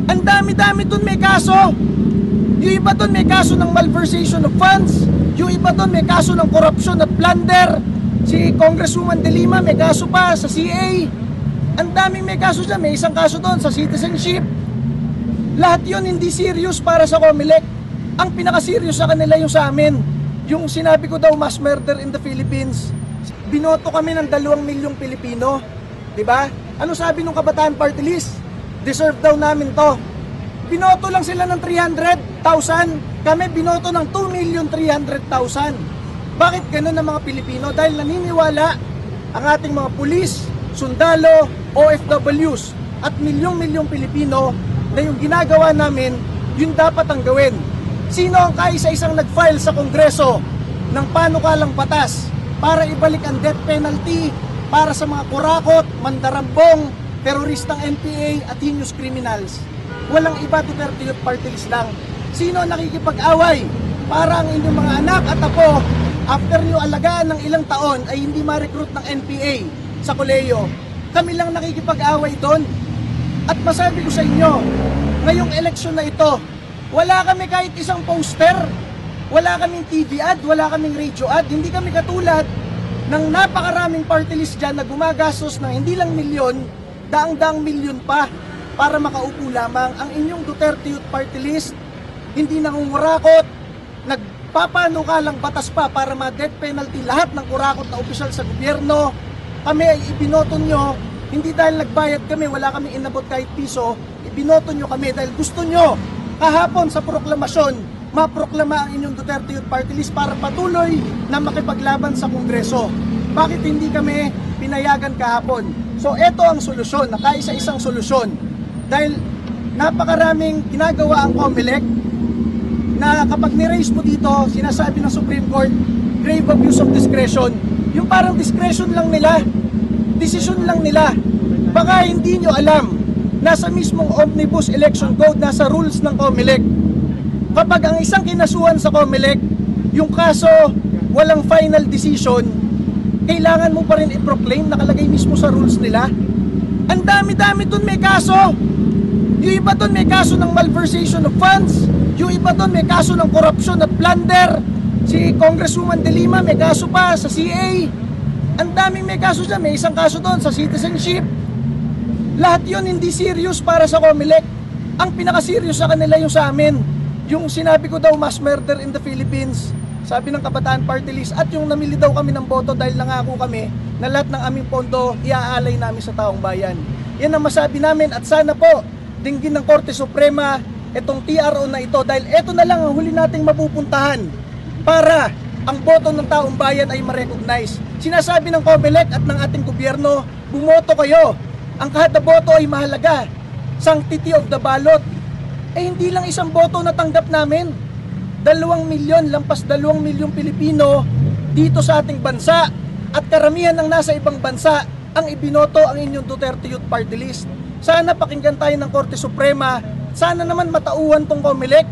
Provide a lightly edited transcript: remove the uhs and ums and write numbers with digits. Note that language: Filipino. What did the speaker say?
Ang dami-dami dun may kaso. Yung iba dun may kaso ng malversation of funds. Yung iba dun may kaso ng corruption at plunder. Si Congresswoman De Lima may kaso pa sa CA. Ang daming may kaso dyan. May isang kaso doon sa citizenship. Lahat yun hindi serious para sa COMELEC. Ang pinaka-serious sa kanila yung sa amin. Yung sinabi ko daw mass murder in the Philippines. Binoto kami ng 2 milyong Pilipino. Diba? Ano sabi nung Kabataan Party List? Deserve daw namin to. Binoto lang sila ng 300,000. Kami binoto ng 2,300,000. Bakit ganun ang mga Pilipino? Dahil naniniwala ang ating mga pulis, sundalo, OFWs at milyong-milyong Pilipino na yung ginagawa namin, yun dapat ang gawin. Sino ang kaisa-isang nag-file sa Kongreso ng panukalang batas para ibalik ang death penalty para sa mga kurakot, mandarambong, teroristang NPA at heinous criminals? Walang iba, Duterte Youth Party List lang. Sino ang nakikipag-away para ang inyong mga anak at apo after nyo alagaan ng ilang taon ay hindi ma-recruit ng NPA sa kolehiyo? Kami lang nakikipag-away doon. At masabi ko sa inyo, ngayong eleksyon na ito, wala kami kahit isang poster, wala kaming TV ad, wala kaming radio ad. Hindi kami katulad ng napakaraming party list dyan na gumagastos ng hindi lang milyon, daang-daang milyon pa para makaupo lamang. Ang inyong Duterte Youth Party List, hindi nangungurakot, nagpapanukalang batas pa para ma-death penalty lahat ng kurakot na opisyal sa gobyerno. Kami ay ibinoto nyo, hindi dahil nagbayad kami, wala kaming inabot kahit piso, ibinoto nyo kami dahil gusto nyo kahapon sa proklamasyon, maproklama ang inyong Duterte Youth Party List para patuloy na makipaglaban sa Kongreso. Bakit hindi kami pinayagan kahapon? So ito ang solusyon, nakaisa-isang solusyon. Dahil napakaraming ginagawa ang COMELEC na kapag ni-raise mo dito, sinasabi ng Supreme Court, grave abuse of discretion. Yung parang discretion lang nila, decision lang nila. Baka hindi nyo alam, nasa mismong Omnibus Election Code, nasa rules ng COMELEC. Kapag ang isang kinasuhan sa COMELEC, yung kaso walang final decision, kailangan mo pa rin i-proclaim, nakalagay mismo sa rules nila. Ang dami-dami dun may kaso. Yung iba dun may kaso ng malversation of funds. Yung iba dun may kaso ng corruption at plunder. Si Congresswoman De Lima may kaso pa sa CA. Ang daming may kaso dyan. May isang kaso doon sa citizenship. Lahat yun hindi serious para sa COMELEC. Ang pinaka-serious sa kanila yung sa amin. Yung sinabi ko daw mass murder in the Philippines, sabi ng Kabataan Party List, at yung namili daw kami ng boto dahil nangako kami na lahat ng aming pondo iaalay namin sa taong bayan. Yan ang masabi namin at sana po dinggin ng Korte Suprema itong TRO na ito dahil ito na lang ang huli nating mapupuntahan para ang boto ng taong bayan ay ma-recognize. Sinasabi ng COMELEC at ng ating gobyerno, bumoto kayo. Ang kada boto ay mahalaga. Sanctity of the ballot. Eh hindi lang isang boto natanggap namin. 2 milyon, lampas 2 milyong Pilipino dito sa ating bansa at karamihan ng nasa ibang bansa ang ibinoto ang inyong Duterte Youth Party List. Sana pakinggan tayo ng Korte Suprema, sana naman matauhan tong COMELEC